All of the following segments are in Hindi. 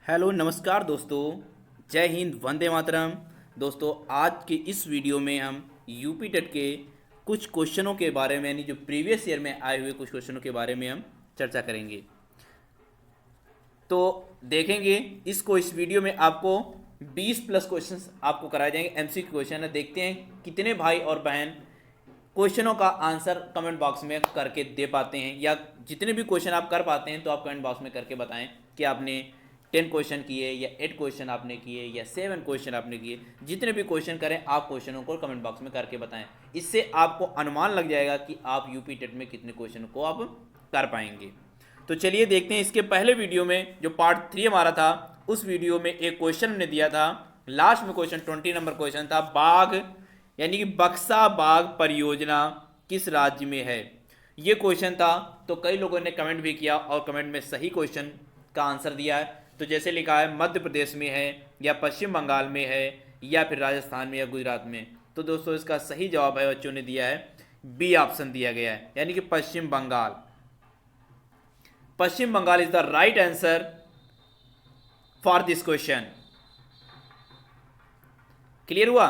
हेलो नमस्कार दोस्तों। जय हिंद, वंदे मातरम। दोस्तों, आज के इस वीडियो में हम यूपी टेट के कुछ क्वेश्चनों के बारे में, यानी जो प्रीवियस ईयर में आए हुए कुछ क्वेश्चनों के बारे में हम चर्चा करेंगे। तो देखेंगे इस वीडियो में आपको 20 प्लस क्वेश्चंस आपको कराए जाएंगे। एमसीक्यू क्वेश्चन है। देखते हैं कितने भाई और बहन क्वेश्चनों का आंसर कमेंट बॉक्स में करके दे पाते हैं, या जितने भी क्वेश्चन आप कर पाते हैं तो आप कमेंट बॉक्स में करके बताएं कि आपने 10 क्वेश्चन किए या 8 क्वेश्चन आपने किए या 7 क्वेश्चन आपने किए। जितने भी क्वेश्चन करें आप क्वेश्चनों को कमेंट बॉक्स में करके बताएं। इससे आपको अनुमान लग जाएगा कि आप यूपी टेट में कितने क्वेश्चन को आप कर पाएंगे। तो चलिए देखते हैं। इसके पहले वीडियो में जो पार्ट 3 हमारा था, उस वीडियो में एक क्वेश्चन हमने दिया था। लास्ट में क्वेश्चन 20 नंबर क्वेश्चन था, बाघ यानी कि बक्सा बाघ परियोजना किस राज्य में है। ये क्वेश्चन था। तो कई लोगों ने कमेंट भी किया और कमेंट में सही क्वेश्चन का आंसर दिया है। तो जैसे लिखा है मध्य प्रदेश में है, या पश्चिम बंगाल में है, या फिर राजस्थान में, या गुजरात में। तो दोस्तों इसका सही जवाब है, बच्चों ने दिया है बी ऑप्शन दिया गया है, यानी कि Paschim Bangal. Paschim Bangal is the right answer for this question. Clear हुआ।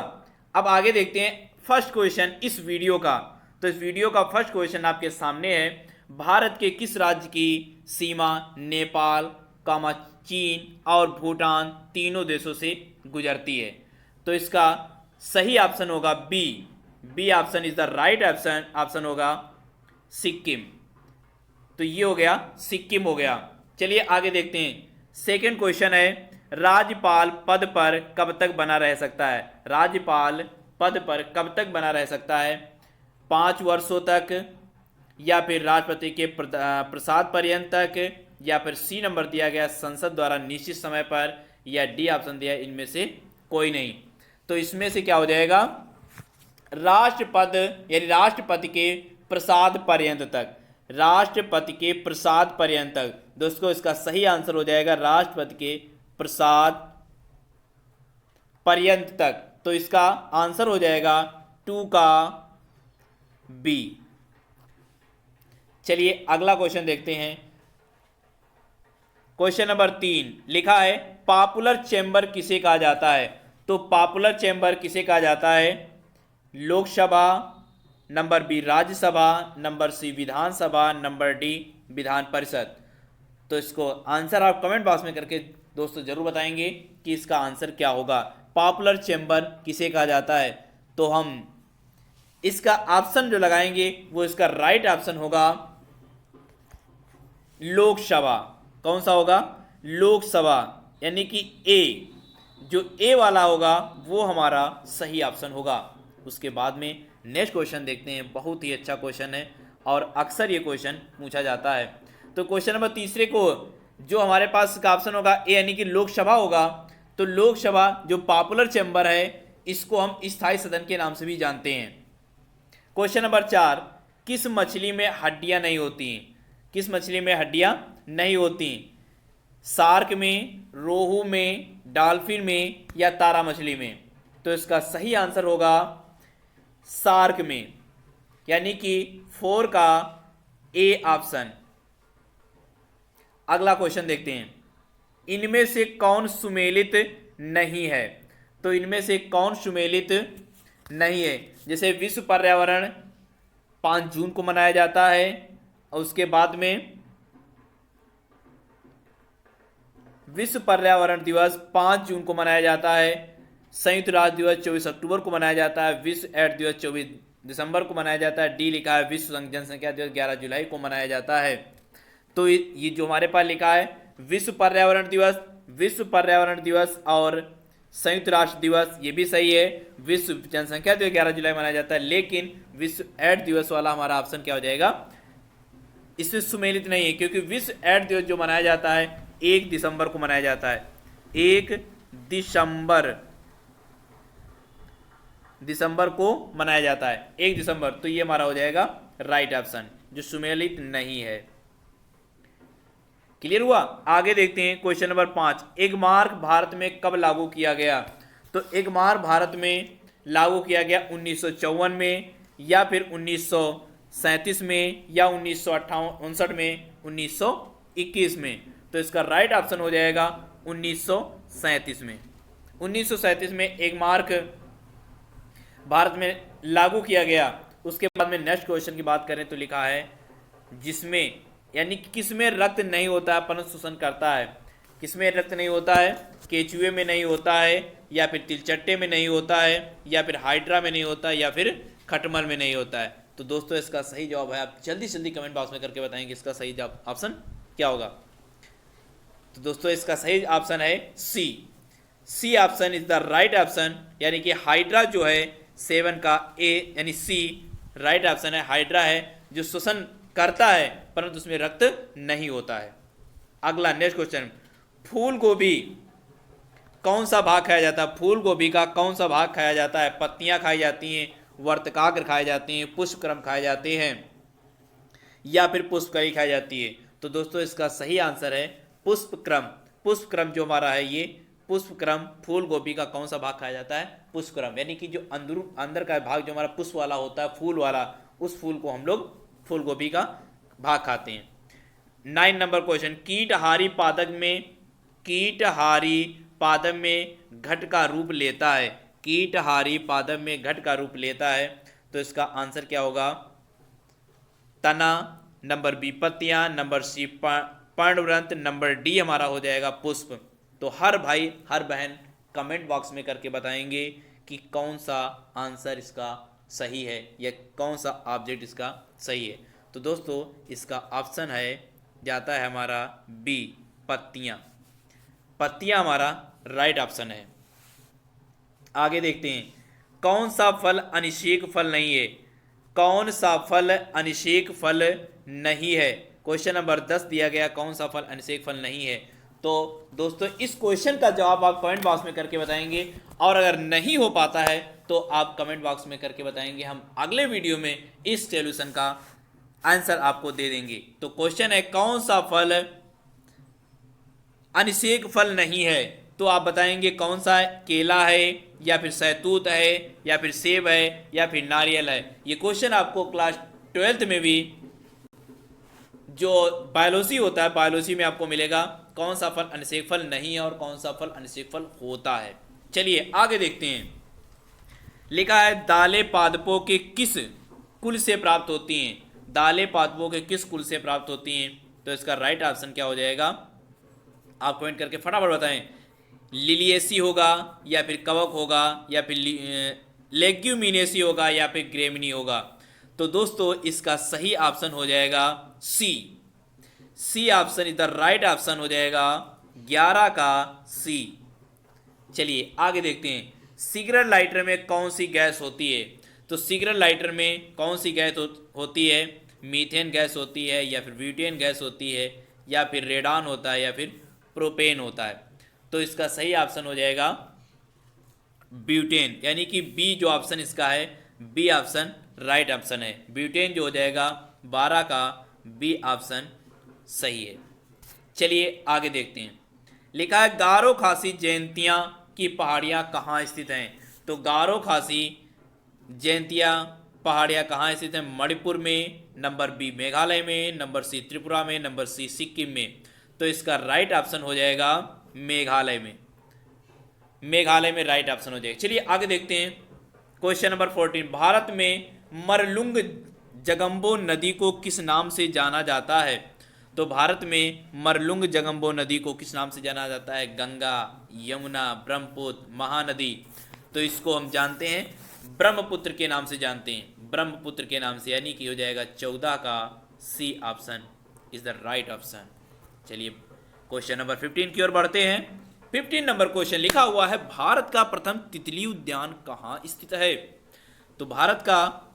अब आगे देखते हैं फर्स्ट क्वेश्चन इस वीडियो का। तो इस वीडियो का फर्स्ट क्वेश्चन आपके सामने है, भारत के किस राज्य की सीमा नेपाल, चीन और भूटान तीनों देशों से गुजरती है। तो इसका सही ऑप्शन होगा B. B option is the right option. Option होगा सिक्किम। तो ये हो गया, सिक्किम हो गया। चलिए आगे देखते हैं। सेकंड क्वेश्चन है, राज्यपाल पद पर कब तक बना रह सकता है। राज्यपाल पद पर कब तक बना रह सकता है, 5 वर्षों तक, या फिर राष्ट्रपति के प्रसाद पर्यंत तक, या फिर सी नंबर दिया गया संसद द्वारा निश्चित समय पर, या डी ऑप्शन दिया इनमें से कोई नहीं। तो इसमें से क्या हो जाएगा, राष्ट्रपति यानी राष्ट्रपति के प्रसाद पर्यंत तक। राष्ट्रपति के प्रसाद पर्यंत तक। दोस्तों इसका सही आंसर हो जाएगा राष्ट्रपति के प्रसाद पर्यंत तक। तो इसका आंसर हो जाएगा 2 का बी। चलिए अगला क्वेश्चन देखते हैं। क्वेश्चन नंबर 3 लिखा है, पॉपुलर चैम्बर किसे कहा जाता है। तो पॉपुलर चैम्बर किसे कहा जाता है, Lok Sabha, number B Rajya Sabha, number C Vidhan Sabha, number D Vidhan Parishad. तो इसको आंसर आप कमेंट बॉक्स में करके दोस्तों जरूर बताएंगे कि इसका आंसर क्या होगा। पॉपुलर चैम्बर किसे कहा जाता है। तो हम इसका ऑप्शन जो लगाएंगे वो इसका राइट ऑप्शन होगा लोकसभा। कौन सा होगा, लोकसभा, यानी कि ए। जो ए वाला होगा वो हमारा सही ऑप्शन होगा। उसके बाद में नेक्स्ट क्वेश्चन देखते हैं। बहुत ही अच्छा क्वेश्चन है और अक्सर ये क्वेश्चन पूछा जाता है। तो क्वेश्चन नंबर तीसरे को जो हमारे पास का ऑप्शन होगा ए, यानी कि लोकसभा होगा। तो लोकसभा जो पॉपुलर चैम्बर है, इसको हम स्थायी सदन के नाम से भी जानते हैं। क्वेश्चन नंबर 4, किस मछली में हड्डियां नहीं होती। किस मछली में हड्डियां नहीं होती, शार्क में, रोहू में, डॉल्फिन में, या तारा मछली में। तो इसका सही आंसर होगा शार्क में, यानी कि 4 का ए ऑप्शन। अगला क्वेश्चन देखते हैं। इनमें से कौन सुमेलित नहीं है। तो इनमें से कौन सुमेलित नहीं है। जैसे विश्व पर्यावरण 5 जून को मनाया जाता है, और उसके बाद में विश्व पर्यावरण दिवस 5 जून को मनाया जाता है। संयुक्त राष्ट्र दिवस 24 अक्टूबर को मनाया जाता है। विश्व एड्स दिवस 24 दिसंबर को मनाया जाता है। डी लिखा है विश्व जनसंख्या दिवस 11 जुलाई को मनाया जाता है। तो ये जो हमारे पास लिखा है विश्व पर्यावरण दिवस और संयुक्त राष्ट्र दिवस, ये भी सही है। विश्व जनसंख्या दिवस 11 जुलाई मनाया जाता है, लेकिन विश्व एड्स दिवस वाला हमारा ऑप्शन क्या हो जाएगा, इसमें सुमेलित नहीं है, क्योंकि विश्व एड्स दिवस जो मनाया जाता है 1 दिसंबर को मनाया जाता है। 1 दिसंबर को मनाया जाता है, 1 दिसंबर। तो ये हमारा हो जाएगा राइट ऑप्शन, जो सुमेलित नहीं है। क्लियर हुआ। आगे देखते हैं क्वेश्चन नंबर 5, एगमार्क भारत में कब लागू किया गया। तो एगमार्क भारत में लागू किया गया 1954 में, या फिर 1937 में, या 1958 में, 1921 में। तो इसका राइट ऑप्शन हो जाएगा 1937 में। 1937 में एक मार्क भारत में लागू किया गया। उसके बाद में नेक्स्ट क्वेश्चन की बात करें तो लिखा है जिसमें, यानी कि किसमें रक्त नहीं होता है परंतु शोषण करता है। किसमें रक्त नहीं होता है? केचुए में नहीं होता है, या फिर तिलचट्टे में नहीं होता है, या फिर हाइड्रा में नहीं होता है, या फिर खटमल में नहीं होता है। तो दोस्तों इसका सही जवाब है, आप जल्दी से जल्दी कमेंट बॉक्स में करके बताएंगे इसका सही जवाब ऑप्शन क्या होगा। तो दोस्तों इसका सही ऑप्शन है C. C option is the right option, यानी कि हाइड्रा जो है 7 का ए यानी सी राइट ऑप्शन है। हाइड्रा है जो शोषण करता है परंतु उसमें रक्त नहीं होता है। अगला नेक्स्ट क्वेश्चन, फूल गोभी कौन सा भाग खाया जाता है? फूल गोभी का कौन सा भाग खाया जाता है? पत्तियां खाई जाती हैं, वर्तकाग्र खाए जाते हैं, पुष्पक्रम खाए जाते हैं, या फिर पुष्पकली खाई जाती है। तो दोस्तों इसका सही आंसर है पुष्पक्रम। पुष्पक्रम जो हमारा है ये पुष्पक्रम, फूल गोभी का कौन सा भाग खाया जाता है? पुष्पक्रम, यानी कि जो अंदर का भाग जो हमारा पुष्प वाला होता है, फूल वाला, उस फूल को हम लोग फूल गोभी का भाग खाते हैं। 9 नंबर क्वेश्चन, कीटहारी पादप में घट का रूप लेता है। कीटहारी पादप में घट का रूप लेता है, तो इसका आंसर क्या होगा? तना, नंबर बी पत्तियां, नंबर सी पर्णवृंत, नंबर डी हमारा हो जाएगा पुष्प। तो हर भाई हर बहन कमेंट बॉक्स में करके बताएंगे कि कौन सा आंसर इसका सही है या कौन सा ऑब्जेक्ट इसका सही है। तो दोस्तों इसका ऑप्शन है जाता है हमारा बी पत्तियां। पत्तियां हमारा राइट ऑप्शन है। आगे देखते हैं, कौन सा फल अनिषेक फल नहीं है? कौन सा फल अनिषेक फल नहीं है? क्वेश्चन नंबर 10 दिया गया, कौन सा फल अनिषेक फल नहीं है। तो दोस्तों इस क्वेश्चन का जवाब आप कमेंट बॉक्स में करके बताएंगे, और अगर नहीं हो पाता है तो आप कमेंट बॉक्स में करके बताएंगे। हम अगले वीडियो में इस सॉल्यूशन का आंसर आपको दे देंगे। तो क्वेश्चन है कौन सा फल अनिषेक फल नहीं है? तो आप बताएंगे कौन सा है? केला है, या फिर सहतूत है, या फिर सेब है, या फिर नारियल है। ये क्वेश्चन आपको क्लास 12th में भी जो बायोलॉजी होता है, बायोलॉजी में आपको मिलेगा कौन सा फल अनिषेक फल नहीं है और कौन सा फल अनिषेक फल होता है। चलिए आगे देखते हैं। लिखा है दालें पादपों के किस कुल से प्राप्त होती हैं? दालें पादपों के किस कुल से प्राप्त होती हैं? तो इसका राइट ऑप्शन क्या हो जाएगा? आप कमेंट करके फटाफट बताएं। लिलिएसी होगा, या फिर कवक होगा, या फिर लेग्यूमिनेसी होगा, या फिर ग्रेमिनी होगा। तो दोस्तों इसका सही ऑप्शन हो जाएगा C. C option is the right option हो जाएगा 11 का सी। चलिए आगे देखते हैं, सिगरेट लाइटर में कौन सी गैस होती है? तो सिगरेट लाइटर में कौन सी गैस होती है? मीथेन गैस होती है, या फिर ब्यूटेन गैस होती है, या फिर रेडान होता है, या फिर प्रोपेन होता है। तो इसका सही ऑप्शन हो जाएगा ब्यूटेन, यानी कि बी जो ऑप्शन इसका है, बी ऑप्शन राइट ऑप्शन है। ब्यूटेन जो हो जाएगा 12 का बी ऑप्शन सही है। चलिए आगे देखते हैं। लिखा है गारो खासी जयंतिया की पहाड़ियाँ कहाँ स्थित हैं? तो गारो खासी जयंतिया पहाड़ियाँ कहाँ स्थित हैं? मणिपुर में, नंबर बी मेघालय में, नंबर सी त्रिपुरा में, नंबर सी सिक्किम में। तो इसका राइट ऑप्शन हो जाएगा मेघालय में। मेघालय में राइट ऑप्शन हो जाएगा। चलिए आगे देखते हैं। क्वेश्चन नंबर 14, भारत में मरलुंग जगम्बो नदी को किस नाम से जाना जाता है? तो भारत में मरलुंग जगम्बो नदी को किस नाम से जाना जाता है? गंगा, यमुना, ब्रह्मपुत्र, महानदी। तो इसको हम जानते हैं ब्रह्मपुत्र के नाम से जानते हैं, ब्रह्मपुत्र के नाम से, यानी कि हो जाएगा 14 का C option is the right option. चलिए क्वेश्चन नंबर 15 की ओर बढ़ते हैं। 15 नंबर क्वेश्चन लिखा हुआ है, भारत का प्रथम तितली उद्यान कहाँ स्थित है? तो भारत का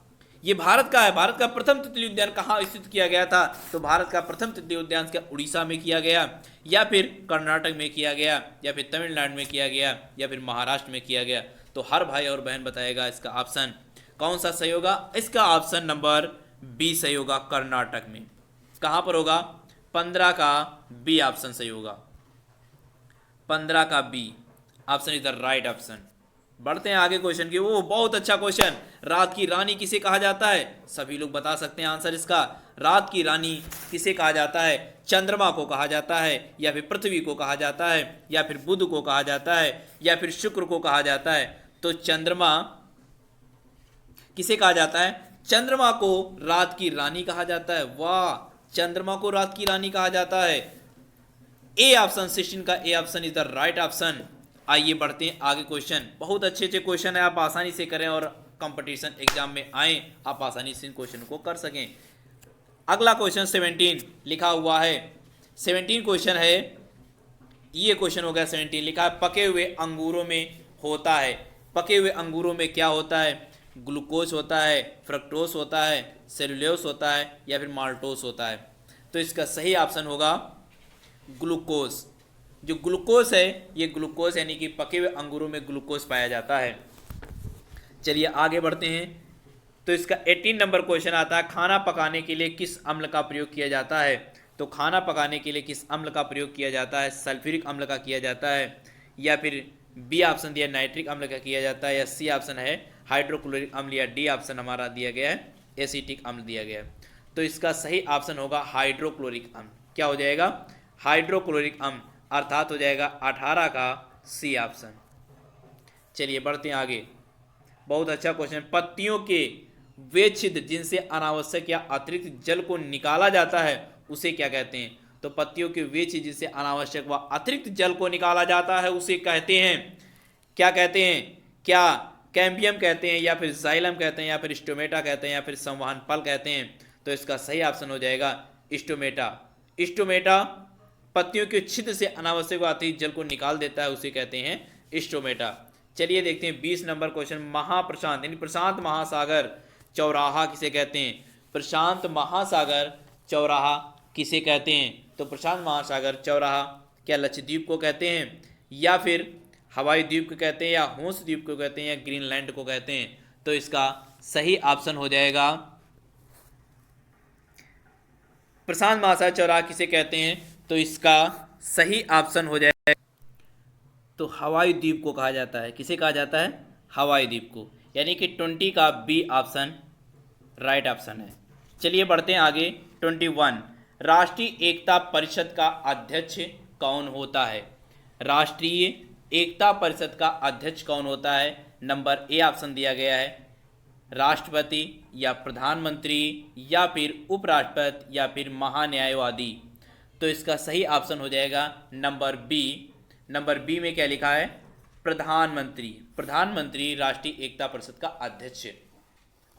है, भारत का प्रथम तितली उद्यान कहाँ स्थित किया गया था? तो भारत का प्रथम तितली उद्यान क्या उड़ीसा में किया गया, या फिर कर्नाटक में किया गया, या फिर तमिलनाडु में किया गया, या फिर महाराष्ट्र में किया गया? तो हर भाई और बहन बताएगा इसका ऑप्शन कौन सा सही होगा। इसका ऑप्शन नंबर बी सही होगा, कर्नाटक में। कहाँ पर होगा? 15 का बी ऑप्शन सही होगा, 15 का B option is the right option. बढ़ते हैं आगे क्वेश्चन की। वो बहुत अच्छा क्वेश्चन, रात की रानी किसे कहा जाता है? सभी लोग बता सकते हैं आंसर इसका। रात की रानी किसे कहा जाता है? चंद्रमा को कहा जाता है, या फिर पृथ्वी को कहा जाता है, या फिर बुध को कहा जाता है, या फिर शुक्र को कहा जाता है? तो चंद्रमा किसे कहा जाता है? चंद्रमा को रात की रानी कहा जाता है। वाह, चंद्रमा को रात की रानी कहा जाता है। ए ऑप्शन, 16 का A option is the right option. आइए बढ़ते हैं आगे क्वेश्चन। बहुत अच्छे अच्छे क्वेश्चन है, आप आसानी से करें और कंपटीशन एग्जाम में आए, आप आसानी से इन क्वेश्चन को कर सकें। अगला क्वेश्चन 17 लिखा हुआ है। 17 क्वेश्चन है, ये क्वेश्चन हो गया 17। लिखा है पके हुए अंगूरों में होता है। पके हुए अंगूरों में क्या होता है? ग्लूकोज होता है, फ्रक्टोस होता है, सेलुलोस होता है, या फिर माल्टोस होता है? तो इसका सही ऑप्शन होगा ग्लूकोज। जो ग्लूकोज है, ये ग्लूकोज यानी कि पके हुए अंगूरों में ग्लूकोज पाया जाता है। चलिए आगे बढ़ते हैं। तो इसका 18 नंबर क्वेश्चन आता है, खाना पकाने के लिए किस अम्ल का प्रयोग किया जाता है? तो खाना पकाने के लिए किस अम्ल का प्रयोग किया जाता है? सल्फ्यूरिक अम्ल का किया जाता है, या फिर बी ऑप्शन दिया नाइट्रिक अम्ल का किया जाता है, या सी ऑप्शन है हाइड्रोक्लोरिक अम्ल, या डी ऑप्शन हमारा दिया गया है एसिटिक अम्ल दिया गया है। तो इसका सही ऑप्शन होगा हाइड्रोक्लोरिक अम्ल। क्या हो जाएगा? हाइड्रोक्लोरिक अम्ल, अर्थात हो जाएगा 18 का सी ऑप्शन। चलिए बढ़ते हैं आगे। बहुत अच्छा क्वेश्चन। पत्तियों के वे छिद्र जिनसे अनावश्यक या अतिरिक्त जल को निकाला जाता है उसे क्या कहते हैं? तो पत्तियों के वे छिद्र जिनसे अनावश्यक व अतिरिक्त जल को निकाला जाता है उसे कहते हैं, क्या कहते हैं? क्या कैम्बियम कहते हैं, या फिर जाइलम कहते हैं, या फिर स्टोमेटा कहते हैं, या फिर संवहन पल कहते हैं? तो इसका सही ऑप्शन हो जाएगा स्टोमेटा। स्टोमेटा पत्तियों के छिद्र से अनावश्यक व अतिरिक्त जल को निकाल देता है, उसे कहते हैं स्टोमेटा। चलिए देखते हैं 20 नंबर क्वेश्चन। महाप्रशांत यानी प्रशांत महासागर चौराहा किसे कहते हैं? प्रशांत महासागर चौराहा किसे कहते हैं? तो प्रशांत महासागर चौराहा क्या लक्षद्वीप को कहते हैं, या फिर हवाई द्वीप को कहते हैं, या होंस द्वीप को कहते हैं, या ग्रीनलैंड को कहते हैं? तो इसका सही ऑप्शन हो जाएगा प्रशांत महासागर चौराहा किसे कहते हैं? तो इसका सही ऑप्शन हो जाएगा, तो हवाई द्वीप को कहा जाता है। किसे कहा जाता है? हवाई द्वीप को। यानी कि 20 का बी ऑप्शन राइट ऑप्शन है। चलिए बढ़ते हैं आगे। 21, राष्ट्रीय एकता परिषद का अध्यक्ष कौन होता है? राष्ट्रीय एकता परिषद का अध्यक्ष कौन होता है? नंबर ए ऑप्शन दिया गया है राष्ट्रपति, या प्रधानमंत्री, या फिर उपराष्ट्रपति, या फिर महान्यायवादी? तो इसका सही ऑप्शन हो जाएगा नंबर बी। नंबर बी में क्या लिखा है? प्रधानमंत्री। प्रधानमंत्री राष्ट्रीय एकता परिषद का अध्यक्ष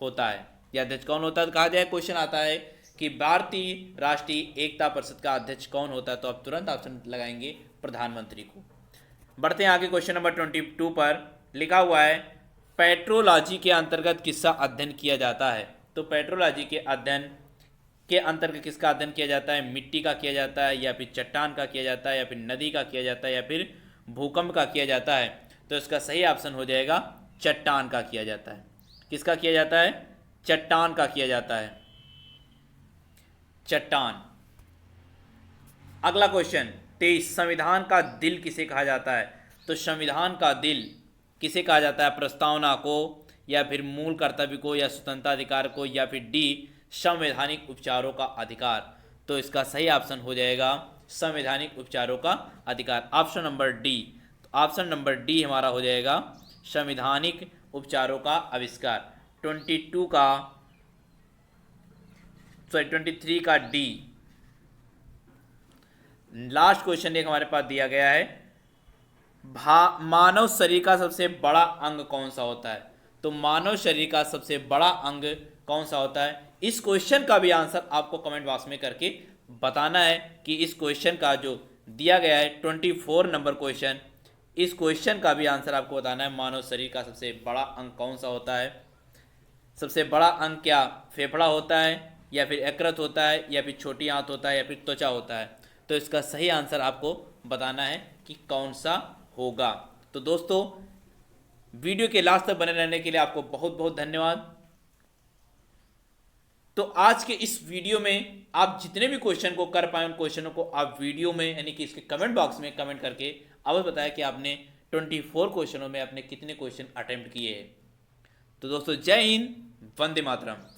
होता है। यह अध्यक्ष कौन होता है कहा जाए, क्वेश्चन आता है कि भारतीय राष्ट्रीय एकता परिषद का अध्यक्ष कौन होता है, तो आप तुरंत ऑप्शन लगाएंगे प्रधानमंत्री को। बढ़ते हैं आगे क्वेश्चन नंबर 22 पर। लिखा हुआ है पेट्रोलॉजी के अंतर्गत किसका अध्ययन किया जाता है? तो पेट्रोलॉजी के अध्ययन के अंतर्गत किसका अध्ययन किया जाता है? मिट्टी का किया जाता है, या फिर चट्टान का किया जाता है, या फिर नदी का किया जाता है, या फिर भूकंप का किया जाता है? तो इसका सही ऑप्शन हो जाएगा चट्टान का किया जाता है। किसका किया जाता है? चट्टान का किया जाता है, चट्टान। अगला क्वेश्चन 23, संविधान का दिल किसे कहा जाता है? तो संविधान का दिल किसे कहा जाता है? प्रस्तावना को, या फिर मूल कर्तव्य को, या स्वतंत्रता अधिकार को, या फिर डी संवैधानिक उपचारों का अधिकार? तो इसका सही ऑप्शन हो जाएगा संवैधानिक उपचारों का अधिकार, ऑप्शन नंबर डी। तो ऑप्शन नंबर डी हमारा हो जाएगा संवैधानिक उपचारों का आविष्कार। 22 का 23 का डी। लास्ट क्वेश्चन एक हमारे पास दिया गया है, मानव शरीर का सबसे बड़ा अंग कौन सा होता है? तो मानव शरीर का सबसे बड़ा अंग कौन सा होता है? इस क्वेश्चन का भी आंसर आपको कमेंट बॉक्स में करके बताना है कि इस क्वेश्चन का जो दिया गया है 24 नंबर क्वेश्चन, इस क्वेश्चन का भी आंसर आपको बताना है। मानव शरीर का सबसे बड़ा अंग कौन सा होता है? सबसे बड़ा अंग क्या फेफड़ा होता है, या फिर यकृत होता है, या फिर छोटी आंत होता है, या फिर त्वचा होता है? तो इसका सही आंसर आपको बताना है कि कौन सा होगा। तो दोस्तों वीडियो के लास्ट तक बने रहने के लिए आपको बहुत बहुत धन्यवाद। तो आज के इस वीडियो में आप जितने भी क्वेश्चन को कर पाए उन क्वेश्चनों को आप वीडियो में यानी कि इसके कमेंट बॉक्स में कमेंट करके अवश्य बताया कि आपने 24 क्वेश्चनों में आपने कितने क्वेश्चन अटेम्प्ट किए हैं। तो दोस्तों जय हिंद, वंदे मातरम।